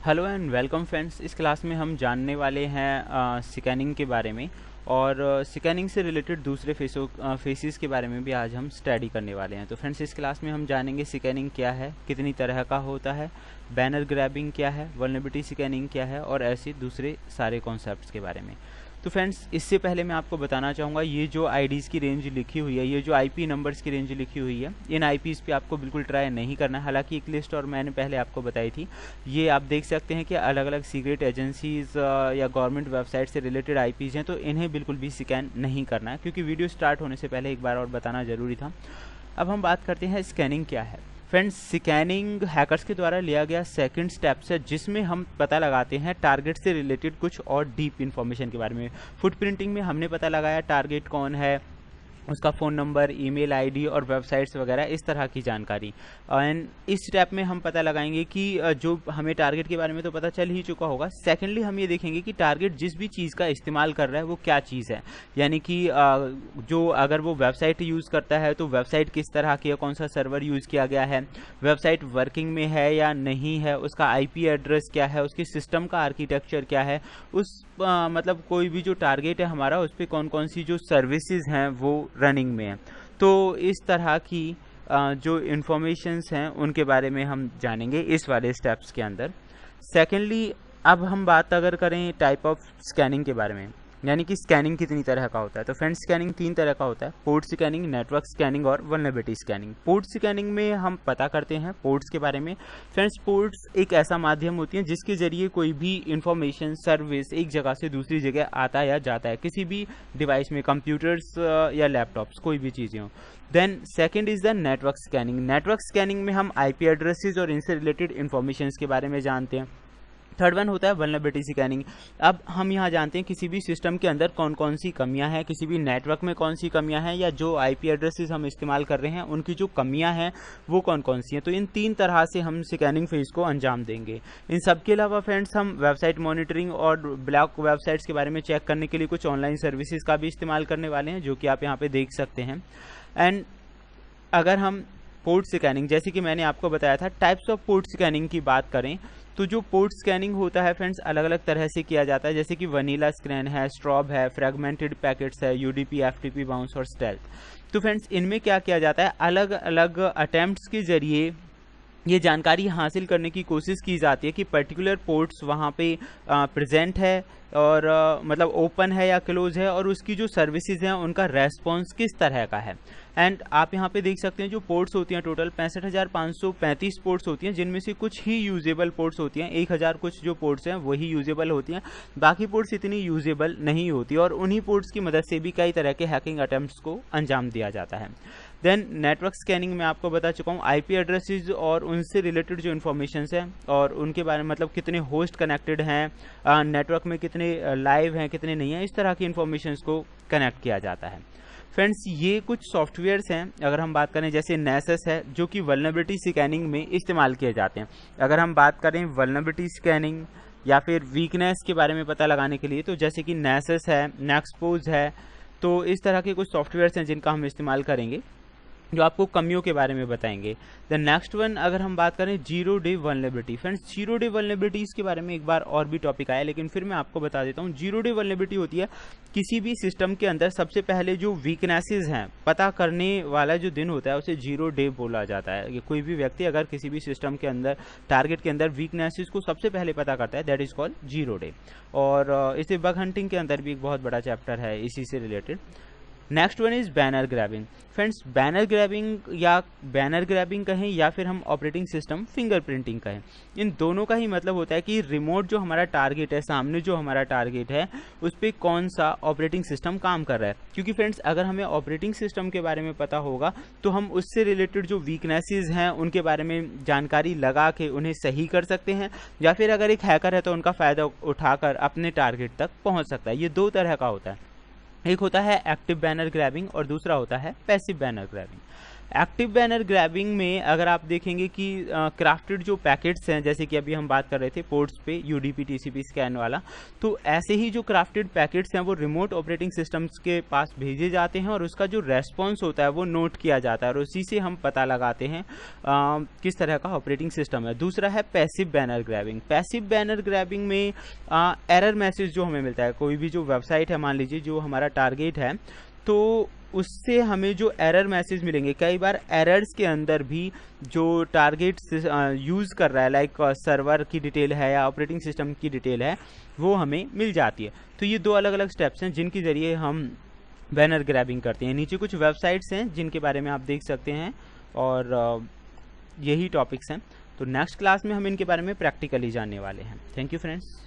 Hello and welcome friends. इस class में हम जानने वाले हैं स्कैनिंग के बारे में और स्कैनिंग से रिलेटेड दूसरे फेसेस के बारे में भी आज हम स्टडी करने वाले हैं। तो फ्रेंड्स, इस क्लास में हम जानेंगे स्कैनिंग क्या है, कितनी तरह का होता है, बैनर ग्रैबिंग क्या है, वल्नरेबिलिटी स्कैनिंग क्या है और ऐसे दूसरे सारे कॉन्सेप्ट्स के बारे में। तो फ्रेंड्स, इससे पहले मैं आपको बताना चाहूँगा, ये जो आईडीज़ की रेंज लिखी हुई है, ये जो आईपी नंबर्स की रेंज लिखी हुई है, इन आईपीज़ पे आपको बिल्कुल ट्राई नहीं करना है। हालांकि एक लिस्ट और मैंने पहले आपको बताई थी, ये आप देख सकते हैं कि अलग अलग सीक्रेट एजेंसीज़ या गवर्नमेंट वेबसाइट से रिलेटेड आईपीज़ हैं, तो इन्हें बिल्कुल भी स्कैन नहीं करना है, क्योंकि वीडियो स्टार्ट होने से पहले एक बार और बताना ज़रूरी था। अब हम बात करते हैं स्कैनिंग क्या है। फ्रेंड्स, स्कैनिंग हैकर्स के द्वारा लिया गया सेकंड स्टेप्स है, जिसमें हम पता लगाते हैं टारगेट से रिलेटेड कुछ और डीप इन्फॉर्मेशन के बारे में। फुटप्रिंटिंग में हमने पता लगाया टारगेट कौन है, उसका फ़ोन नंबर, ईमेल आईडी और वेबसाइट्स वगैरह, इस तरह की जानकारी। एंड इस स्टेप में हम पता लगाएंगे कि जो हमें टारगेट के बारे में तो पता चल ही चुका होगा। सेकेंडली हम ये देखेंगे कि टारगेट जिस भी चीज़ का इस्तेमाल कर रहा है वो क्या चीज़ है, यानी कि जो अगर वो वेबसाइट यूज़ करता है तो वेबसाइट किस तरह की है, कौन सा सर्वर यूज़ किया गया है, वेबसाइट वर्किंग में है या नहीं है, उसका आईपी एड्रेस क्या है, उसके सिस्टम का आर्किटेक्चर क्या है, उस मतलब कोई भी जो टारगेट है हमारा, उस पर कौन कौन सी जो सर्विसेज हैं वो रनिंग में है। तो इस तरह की जो इन्फॉर्मेशंस हैं उनके बारे में हम जानेंगे इस वाले स्टेप्स के अंदर। सेकेंडली, अब हम बात अगर करें टाइप ऑफ स्कैनिंग के बारे में, यानी कि स्कैनिंग कितनी तरह का होता है, तो फ्रेंड्स, स्कैनिंग 3 तरह का होता है: पोर्ट स्कैनिंग, नेटवर्क स्कैनिंग और वल्नरेबिलिटी स्कैनिंग। पोर्ट स्कैनिंग में हम पता करते हैं पोर्ट्स के बारे में। फ्रेंड्स, पोर्ट्स एक ऐसा माध्यम होती है जिसके जरिए कोई भी इंफॉर्मेशन, सर्विस एक जगह से दूसरी जगह आता या जाता है, किसी भी डिवाइस में, कंप्यूटर्स या लैपटॉप्स, कोई भी चीज़ें हों। Then second is the network scanning. Network scanning में हम आईपी एड्रेसेस और इनसे रिलेटेड इन्फॉर्मेशन के बारे में जानते हैं। थर्ड वन होता है वल्नरेबिलिटी स्कैनिंग। अब हम यहाँ जानते हैं किसी भी सिस्टम के अंदर कौन कौन सी कमियां हैं, किसी भी नेटवर्क में कौन सी कमियां हैं, या जो आईपी एड्रेसेस हम इस्तेमाल कर रहे हैं उनकी जो कमियां हैं वो कौन कौन सी हैं। तो इन 3 तरह से हम स्कैनिंग फेज को अंजाम देंगे। इन सब के अलावा फ्रेंड्स, हम वेबसाइट मॉनिटरिंग और ब्लॉक वेबसाइट्स के बारे में चेक करने के लिए कुछ ऑनलाइन सर्विसेज का भी इस्तेमाल करने वाले हैं, जो कि आप यहाँ पे देख सकते हैं। एंड अगर हम पोर्ट स्कैनिंग, जैसे कि मैंने आपको बताया था, टाइप्स ऑफ पोर्ट स्कैनिंग की बात करें, तो जो पोर्ट स्कैनिंग होता है फ्रेंड्स, अलग अलग तरह से किया जाता है, जैसे कि वनीला स्कैन है, स्ट्रॉब है, फ्रेगमेंटेड पैकेट्स है, यूडीपी, एफटीपी, बाउंस और स्टेल्थ। तो फ्रेंड्स, इनमें क्या किया जाता है, अलग अलग अटेम्प्ट्स के जरिए ये जानकारी हासिल करने की कोशिश की जाती है कि पर्टिकुलर पोर्ट्स वहाँ पे प्रेजेंट है और मतलब ओपन है या क्लोज है, और उसकी जो सर्विसेज हैं उनका रेस्पॉन्स किस तरह का है। एंड आप यहाँ पे देख सकते हैं जो पोर्ट्स होती हैं, टोटल 65,535 पोर्ट्स होती हैं, जिनमें से कुछ ही यूजेबल पोर्ट्स होती हैं। 1000 कुछ जो पोर्ट्स हैं वही यूजेबल होती हैं, बाकी पोर्ट्स इतनी यूजेबल नहीं होती, और उन्हीं पोर्ट्स की मदद से भी कई तरह के हैकिंग अटेम्प्ट्स को अंजाम दिया जाता है। देन नेटवर्क स्कैनिंग में आपको बता चुका हूँ, आईपी एड्रेसेस और उनसे रिलेटेड जो इन्फॉर्मेशन है और उनके बारे में, मतलब कितने होस्ट कनेक्टेड हैं नेटवर्क में, कितने लाइव हैं, कितने नहीं हैं, इस तरह की इन्फॉर्मेशन को कनेक्ट किया जाता है। फ्रेंड्स, ये कुछ सॉफ्टवेयर्स हैं, अगर हम बात करें, जैसे नेसस है, जो कि वल्नरेबिलिटी स्कैनिंग में इस्तेमाल किए जाते हैं। अगर हम बात करें वल्नरेबिलिटी स्कैनिंग या फिर वीकनेस के बारे में पता लगाने के लिए, तो जैसे कि नेसस है, नेक्सपोज है, तो इस तरह के कुछ सॉफ्टवेयर्स हैं जिनका हम इस्तेमाल करेंगे, जो आपको कमियों के बारे में बताएंगे। द नेक्स्ट वन, अगर हम बात करें zero day vulnerability. Friends, zero day vulnerabilities के बारे में एक बार और भी टॉपिक आया, लेकिन फिर मैं आपको बता देता हूँ। जीरो डे वल्नरेबिलिटी होती है किसी भी सिस्टम के अंदर सबसे पहले जो वीकनेसेस हैं पता करने वाला जो दिन होता है, उसे जीरो डे बोला जाता है। कि कोई भी व्यक्ति अगर किसी भी सिस्टम के अंदर, टारगेट के अंदर वीकनेसेस को सबसे पहले पता करता है, that is called zero day. और इसे बग हंटिंग के अंदर भी एक बहुत बड़ा चैप्टर है इसी से related. Next one is banner grabbing. Friends, banner grabbing या बैनर ग्रैबिंग कहें या फिर हम ऑपरेटिंग सिस्टम फिंगरप्रिंटिंग कहें, इन दोनों का ही मतलब होता है कि रिमोट जो हमारा टारगेट है, सामने जो हमारा टारगेट है, उस पर कौन सा ऑपरेटिंग सिस्टम काम कर रहा है। क्योंकि फ्रेंड्स, अगर हमें ऑपरेटिंग सिस्टम के बारे में पता होगा तो हम उससे रिलेटेड जो वीकनेसेस हैं उनके बारे में जानकारी लगा के उन्हें सही कर सकते हैं, या फिर अगर एक हैकर है तो उनका फ़ायदा उठाकर अपने टारगेट तक पहुँच सकता है। ये 2 तरह का होता है, एक होता है एक्टिव बैनर ग्रैबिंग और दूसरा होता है passive banner grabbing. Active banner grabbing में अगर आप देखेंगे कि क्राफ्टेड जो पैकेट्स हैं, जैसे कि अभी हम बात कर रहे थे पोर्ट्स पे यूडीपी टीसीपी स्कैन वाला, तो ऐसे ही जो क्राफ्टेड पैकेट्स हैं वो रिमोट ऑपरेटिंग सिस्टम्स के पास भेजे जाते हैं और उसका जो रेस्पॉन्स होता है वो नोट किया जाता है और उसी से हम पता लगाते हैं किस तरह का ऑपरेटिंग सिस्टम है। दूसरा है passive banner grabbing. Passive banner grabbing में एरर मैसेज जो हमें मिलता है, कोई भी जो वेबसाइट है मान लीजिए जो हमारा टारगेट है, तो उससे हमें जो एरर मैसेज मिलेंगे, कई बार एरर्स के अंदर भी जो टारगेट यूज़ कर रहा है, लाइक सर्वर की डिटेल है या ऑपरेटिंग सिस्टम की डिटेल है, वो हमें मिल जाती है। तो ये दो अलग अलग स्टेप्स हैं जिनके ज़रिए हम बैनर ग्रैबिंग करते हैं। नीचे कुछ वेबसाइट्स हैं जिनके बारे में आप देख सकते हैं और यही टॉपिक्स हैं। तो नेक्स्ट क्लास में हम इनके बारे में प्रैक्टिकली जानने वाले हैं। Thank you friends.